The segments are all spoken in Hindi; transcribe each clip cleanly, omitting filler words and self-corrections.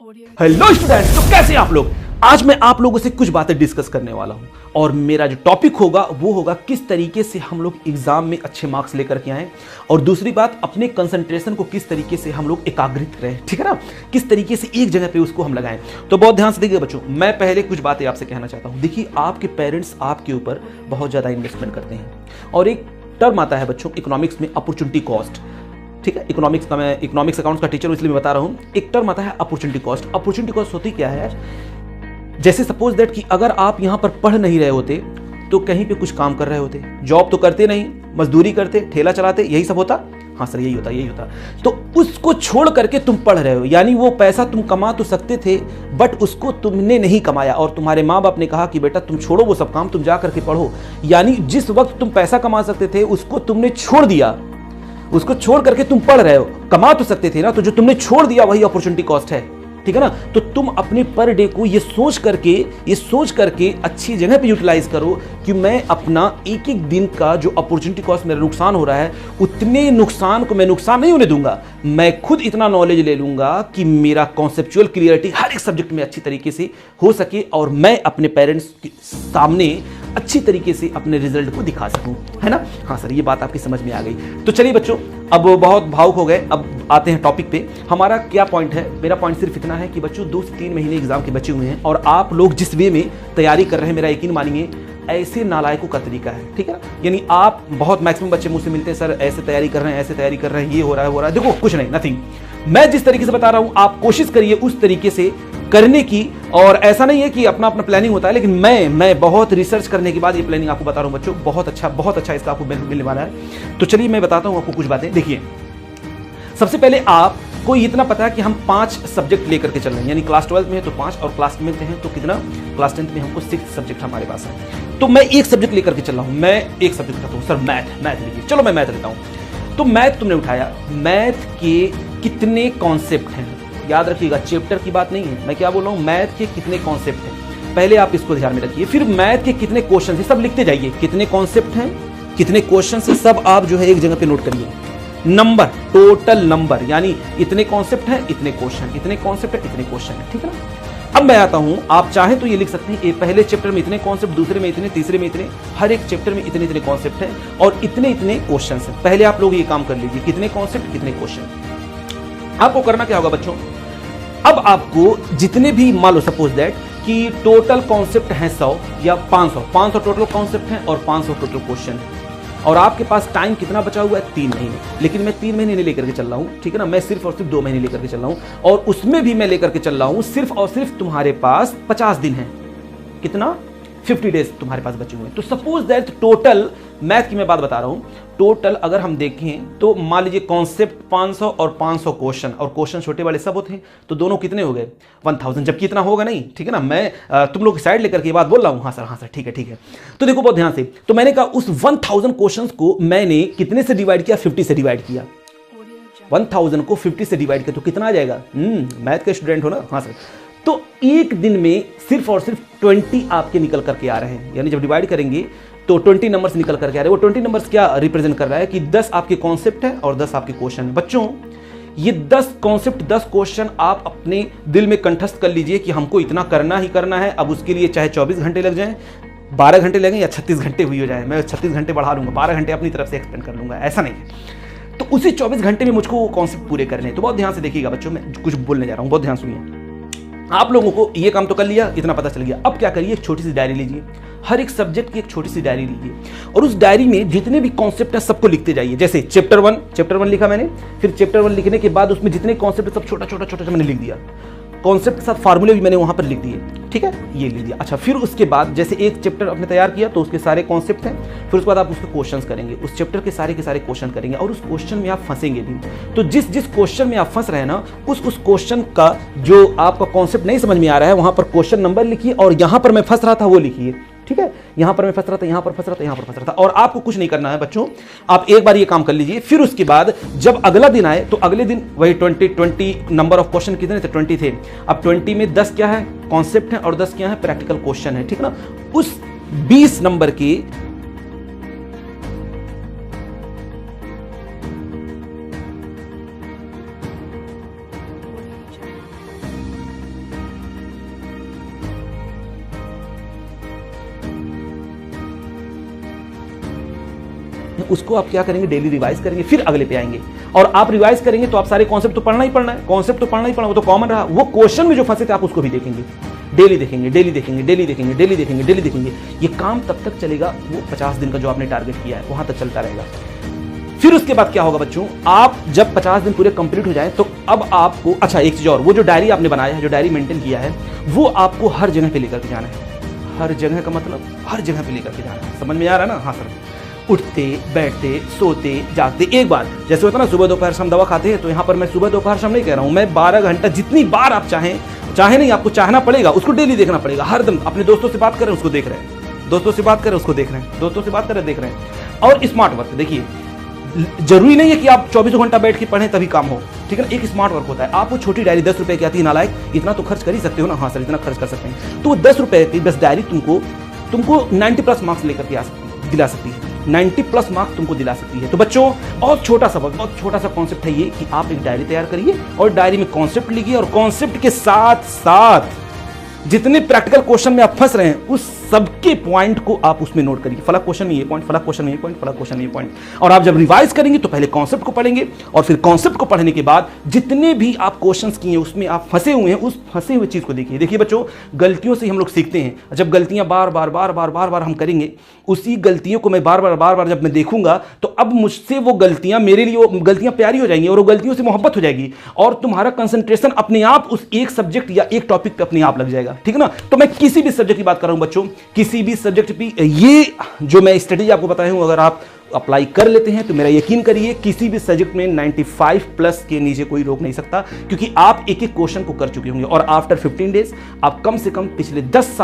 हेलो स्टूडेंट्स, तो कैसे हैं आप लोग। आज मैं आप लोगों से कुछ बातें डिस्कस करने वाला हूं और मेरा जो टॉपिक होगा वो होगा किस तरीके से हम लोग एग्जाम में अच्छे मार्क्स लेकर के आए और दूसरी बात अपने कंसंट्रेशन को किस तरीके से हम लोग एकाग्रित करें, ठीक है ना, किस तरीके से एक जगह पे उसको हम लगाएं। तो बहुत ध्यान से देखिए बच्चों, मैं पहले कुछ बातें आपसे कहना चाहता हूं। देखिए, आपके पेरेंट्स आपके ऊपर बहुत ज्यादा इन्वेस्टमेंट करते हैं और एक टर्म आता है बच्चों इकोनॉमिक्स में, अपॉर्चुनिटी कॉस्ट। ठीक है, इकोनॉमिक्स का मैं इकोनॉमिक्स अकाउंट्स का टीचर हूं इसलिए मैं बता रहा हूं। एक टर्म आता है अपॉर्चुनिटी कॉस्ट। अपॉर्चुनिटी कॉस्ट होती क्या है, जैसे सपोज दैट कि अगर आप यहां पर पढ़ नहीं रहे होते तो कहीं पे कुछ काम कर रहे होते, जॉब तो करते नहीं, मजदूरी करते, ठेला चलाते, यही सब होता। हाँ सर, यही होता। तो उसको छोड़ करके तुम पढ़ रहे हो, यानी वो पैसा तुम कमा तो सकते थे बट उसको तुमने नहीं कमाया और तुम्हारे माँ बाप ने कहा कि बेटा तुम छोड़ो वो सब काम, तुम जा करके पढ़ो। यानी जिस वक्त तुम पैसा कमा सकते थे उसको तुमने छोड़ दिया, उसको छोड़ करके तुम पढ़ रहे हो। कमा तो सकते थे ना, तो जो तुमने छोड़ दिया वही अपॉर्चुनिटी कॉस्ट है, ठीक है ना। तो तुम अपने पर डे को ये सोच करके अच्छी जगह पे यूटिलाइज करो कि मैं अपना एक एक दिन का जो अपॉर्चुनिटी कॉस्ट मेरा नुकसान हो रहा है उतने नुकसान को मैं नुकसान नहीं होने दूंगा। मैं खुद इतना नॉलेज ले लूंगा कि मेरा कॉन्सेप्चुअल क्लियरिटी हर एक सब्जेक्ट में अच्छी तरीके से हो सके और मैं अपने पेरेंट्स के सामने अच्छी तरीके से अपने रिजल्ट को दिखा सकूं, है ना। हाँ सर, ये बात आपकी समझ में आ गई। तो चलिए बच्चों, अब बहुत भावुक हो गए, अब आते हैं टॉपिक पे। हमारा क्या पॉइंट है, मेरा पॉइंट सिर्फ इतना है कि बच्चों 2 से 3 महीने एग्जाम के बचे हुए हैं और आप लोग जिस वे में तैयारी कर रहे हैं, मेरा यकीन मानिए ऐसे नालायकों का तरीका है, ठीक है। यानी आप बहुत मैक्सिमम बच्चे मुझसे मिलते हैं, सर ऐसे तैयारी कर रहे हैं, ऐसे तैयारी कर रहे हैं, ये हो रहा है। देखो कुछ नहीं, नथिंग। मैं जिस तरीके से बता रहा हूं आप कोशिश करिए उस तरीके से करने की। और ऐसा नहीं है कि अपना प्लानिंग होता है, लेकिन मैं बहुत रिसर्च करने के बाद ये प्लानिंग आपको बता रहा हूं बच्चों। बहुत अच्छा इसका आपको मिलने वाला है। तो चलिए मैं बताता हूं आपको कुछ बातें। देखिए, सबसे पहले आपको इतना पता है कि हम 5 सब्जेक्ट लेकर के चल रहे हैं, यानी क्लास 12 में है तो 5 और क्लास 10 में हैं तो कितना, क्लास 10 में हमको 6 सब्जेक्ट हमारे पास है। तो मैं एक सब्जेक्ट लेकर के चल रहा हूं, मैं एक सब्जेक्ट उठाता हूं। सर मैथ लीजिए, चलो मैं मैथ लेता हूं। तो मैथ तुमने उठाया, मैथ के कितने कॉन्सेप्ट हैं याद रखिएगा, चैप्टर की बात नहीं है, मैं क्या बोल रहा हूं, मैथ के कितने कॉन्सेप्ट हैं पहले आप इसको ध्यान में रखिए। फिर मैथ के कितने क्वेश्चन हैं सब लिखते जाइए, कितने कॉन्सेप्ट हैं, कितने क्वेश्चन हैं, सब आप जो है एक जगह पे नोट करिए। नंबर, टोटल नंबर, यानी इतने कॉन्सेप्ट हैं, इतने क्वेश्चन, इतने कॉन्सेप्ट है, इतने क्वेश्चन है, ठीक है ना। अब मैं आता हूं, आप चाहे तो ये लिख सकते हैं, ये पहले चैप्टर में इतने कॉन्सेप्ट, दूसरे में इतने, तीसरे में इतने, हर एक चैप्टर में इतने इतने कॉन्सेप्ट हैं और इतने इतने क्वेश्चन हैं। पहले आप लोग ये काम कर लीजिए, कितने कॉन्सेप्ट, कितने क्वेश्चन। आपको करना क्या होगा बच्चों, अब आपको जितने भी मान लो सपोज दैट कि टोटल कॉन्सेप्ट हैं 100 या 500 टोटल कॉन्सेप्ट हैं और 500 टोटल क्वेश्चन है और आपके पास टाइम कितना बचा हुआ है, 3 महीने। लेकिन मैं 3 महीने नहीं लेकर के चल रहा हूं, ठीक है ना, मैं सिर्फ और सिर्फ 2 महीने लेकर के चल रहा हूं और उसमें भी मैं लेकर के चल रहा हूं सिर्फ और सिर्फ तुम्हारे पास 50 दिन है। कितना, 50 डेज तुम्हारे पास बचे हुए हैं। तो सपोज दैट टोटल मैथ की मैं बात बता रहा हूं, टोटल अगर हम देखें तो मान लीजिए कॉन्सेप्ट 500 और 500 क्वेश्चन, और क्वेश्चन छोटे वाले सब होते हैं तो दोनों कितने हो गए, 1000। जबकि इतना होगा नहीं, ठीक है ना, मैं तुम लोग साइड लेकर के बात बोल रहा हूं। हाँ सर ठीक है। तो देखो बहुत ध्यान से, तो मैंने कहा उस 1000 क्वेश्चन को मैंने कितने से डिवाइड किया, 50 से डिवाइड किया। 1000 को 50 से डिवाइड किया तो कितना आ जाएगा, मैथ के स्टूडेंट हो ना, हाँ सर। तो एक दिन में सिर्फ और सिर्फ 20 आपके निकल करके आ रहे हैं, यानी जब डिवाइड करेंगे तो 20 नंबर्स निकल करके आ रहे हैं। वो 20 नंबर्स क्या रिप्रेजेंट कर रहा है कि 10 आपके कॉन्सेप्ट है और 10 आपके क्वेश्चन है। बच्चों ये 10 कॉन्सेप्ट 10 क्वेश्चन आप अपने दिल में कंठस्थ कर लीजिए कि हमको इतना करना ही करना है। अब उसके लिए चाहे 24 घंटे लग जाए, 12 घंटे लगें या 36 घंटे हुई हो जाए, मैं 36 घंटे बढ़ा लूंगा, 12 घंटे अपनी तरफ से एक्सपेंड कर लूंगा, ऐसा नहीं है। तो उसी 24 घंटे में मुझको वो कॉन्सेप्ट पूरे करने हैं। तो बहुत ध्यान से देखिएगा बच्चों, मैं कुछ बोलने जा रहा हूँ, बहुत ध्यान सुनिए। आप लोगों को ये काम तो कर लिया, इतना पता चल गया। अब क्या करिए, एक छोटी सी डायरी लीजिए, हर एक सब्जेक्ट की एक छोटी सी डायरी लीजिए और उस डायरी में जितने भी कॉन्सेप्ट है सबको लिखते जाइए। जैसे चैप्टर 1 लिखा मैंने, फिर चैप्टर 1 लिखने के बाद उसमें जितने कॉन्सेप्ट सब छोटा मैंने लिख दिया, कॉन्सेप्ट के साथ फार्मूले भी मैंने वहां पर लिख दिए, ठीक है, ये लिख दिया। अच्छा, फिर उसके बाद जैसे एक चैप्टर आपने तैयार किया तो उसके सारे कॉन्सेप्ट हैं, फिर उसके बाद आप उसके क्वेश्चंस करेंगे, उस चैप्टर के सारे क्वेश्चन करेंगे और उस क्वेश्चन में आप फंसेंगे भी। तो जिस क्वेश्चन में आप फंस रहे हैं ना, उस क्वेश्चन का जो आपका कॉन्सेप्ट नहीं समझ में आ रहा है वहां पर क्वेश्चन नंबर लिखिए और यहां पर मैं फंस रहा था वो लिखिए, ठीक है, यहां पर मैं फंस रहा था, यहां पर फंस रहा था। और आपको कुछ नहीं करना है बच्चों, आप एक बार ये काम कर लीजिए। फिर उसके बाद जब अगला दिन आए तो अगले दिन वही 20 नंबर ऑफ क्वेश्चन कितने थे, 20 थे। अब 20 में 10 क्या है, कॉन्सेप्ट है और 10 क्या है, प्रैक्टिकल क्वेश्चन है, ठीक है ना। उस 20 नंबर की उसको आप क्या करेंगे, डेली रिवाइज करेंगे, फिर अगले पे आएंगे। और आप रिवाइज करेंगे तो आप सारे कॉन्सेप्ट तो पढ़ना ही पढ़ना है, कॉन्सेप्ट तो पढ़ना ही पढ़ना, वो तो कॉमन रहा। वो क्वेश्चन में जो फंसे थे आप उसको भी देखेंगे, डेली देखेंगे, डेली देखेंगे, डेली देखेंगे, डेली देखेंगे, डेली देखेंगे। ये काम तब तक चलेगा, वो 50 दिन का जो आपने टारगेट किया है वहां तक चलता रहेगा। फिर उसके बाद क्या होगा बच्चों, आप जब 50 दिन पूरे कंप्लीट हो जाए तो अब आपको, अच्छा एक चीज और, वो जो डायरी आपने बनाया है, जो डायरी मेंटेन किया है, वो आपको हर जगह पे लेकर के जाना है। हर जगह का मतलब हर जगह पे लेकर के जाना है। समझ में आ रहा है ना? हाँ सर। उठते बैठते सोते जागते एक बार, जैसे होता है ना सुबह दोपहर शाम दवा खाते हैं, तो यहाँ पर मैं सुबह दोपहर शाम नहीं कह रहा हूँ, मैं 12 घंटा जितनी बार आप चाहे नहीं, आपको चाहना पड़ेगा, उसको डेली देखना पड़ेगा। हर दिन अपने दोस्तों से बात करें उसको देख रहे हैं, दोस्तों से बात करें उसको देख रहे हैं, दोस्तों से बात करें देख रहे हैं। और स्मार्ट वर्क देखिए, जरूरी नहीं है कि आप 24 घंटा बैठ के पढ़ें तभी काम हो, ठीक है ना? एक स्मार्ट वर्क होता है। आप वो छोटी डायरी 10 रुपए की आती है, नालायक, इतना तो खर्च कर ही सकते हो ना? हाँ सर, इतना खर्च कर सकते हैं। तो वो 10 रुपए की बस डायरी तुमको 90 प्लस मार्क्स लेकर के दिला सकती है, 90 प्लस मार्क्स तुमको दिला सकती है। तो बच्चों, बहुत छोटा सा कॉन्सेप्ट है ये कि आप एक डायरी तैयार करिए और डायरी में कॉन्सेप्ट लिखिए, और कॉन्सेप्ट के साथ साथ जितने प्रैक्टिकल क्वेश्चन में आप फंस रहे हैं उस सबके पॉइंट को आप उसमें नोट करिए। फला क्वेश्चन में ये पॉइंट, फला क्वेश्चन में ये पॉइंट, फला क्वेश्चन में ये पॉइंट। और आप जब रिवाइज करेंगे तो पहले कॉन्सेप्ट को पढ़ेंगे, और फिर कॉन्सेप्ट को पढ़ने के बाद जितने भी आप क्वेश्चंस किए उसमें आप फंसे हुए हैं, उस फंसे हुए चीज को देखिए। देखिए बच्चों, गलतियों से हम लोग सीखते हैं। जब गलतियां बार बार हम करेंगे, उसी गलतियों को मैं बार बार जब मैं देखूंगा, तो अब मुझसे वो गलतियां, मेरे लिए वो गलतियां प्यारी हो जाएंगी और वो गलतियों से मोहब्बत हो जाएगी, और तुम्हारा कंसंट्रेशन अपने आप उस एक सब्जेक्ट या एक टॉपिक पे अपने आप लग जाएगा, ठीक है ना? तो मैं किसी भी सब्जेक्ट की बात कर रहा हूं बच्चों, किसी भी सब्जेक्ट पे ये जो मैं स्ट्रेटेजी आपको बताया हूं, अगर आप अप्लाई कर लेते हैं तो मेरा यकीन करिए किसी भी सब्जेक्ट में 95 प्लस के नीचे कोई रोक नहीं सकता, क्योंकि आप एक एक क्वेश्चन को कर चुके होंगे। और आफ्टर 15 डेज आप कम से कम पिछले 10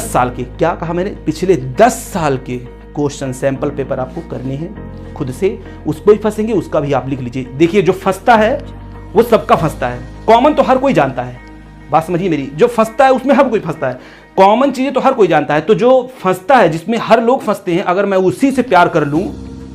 साल के क्या कहा मैंने, पिछले 10 साल के क्वेश्चन सैंपल पेपर आपको करने हैं खुद से। उसको ही फंसेंगे, उसका भी आप लिख लीजिए। देखिए, जो फंसता है वो सबका फंसता है, कॉमन तो हर कोई जानता है, बात समझिए मेरी। जो फंसता है उसमें हर कोई फंसता है, कॉमन चीजें तो हर कोई जानता है। तो जो फंसता है, जिसमें हर लोग फंसते हैं, अगर मैं उसी से प्यार कर लूं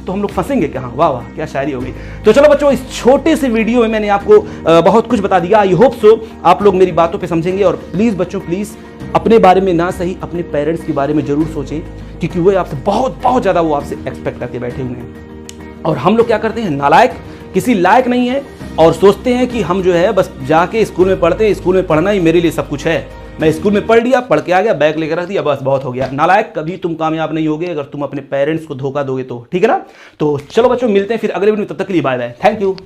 तो हम लोग फंसेंगे कहां? वाह वाह, क्या शायरी हो गई। तो चलो बच्चों, इस छोटे से वीडियो में मैंने आपको बहुत कुछ बता दिया। आई होप सो आप लोग मेरी बातों पे समझेंगे। और प्लीज बच्चों, प्लीज अपने बारे में ना सही, अपने पेरेंट्स के बारे में जरूर सोचें, क्योंकि वो आपसे बहुत ज्यादा वो आपसे एक्सपेक्ट करके बैठे हुए हैं। और हम लोग क्या करते हैं, नालायक, किसी लायक नहीं है, और सोचते हैं कि हम जो है बस जाके स्कूल में पढ़ते हैं, स्कूल में पढ़ना ही मेरे लिए सब कुछ है। मैं स्कूल में पढ़ लिया, पढ़ के आ गया, बैग लेकर रख दिया, बस बहुत हो गया। नालायक, कभी तुम कामयाब नहीं होगे अगर तुम अपने पेरेंट्स को धोखा दोगे तो, ठीक है ना? तो चलो बच्चों, मिलते हैं फिर अगले वीडियो में, तब तक के लिए बाय बाय, थैंक यू।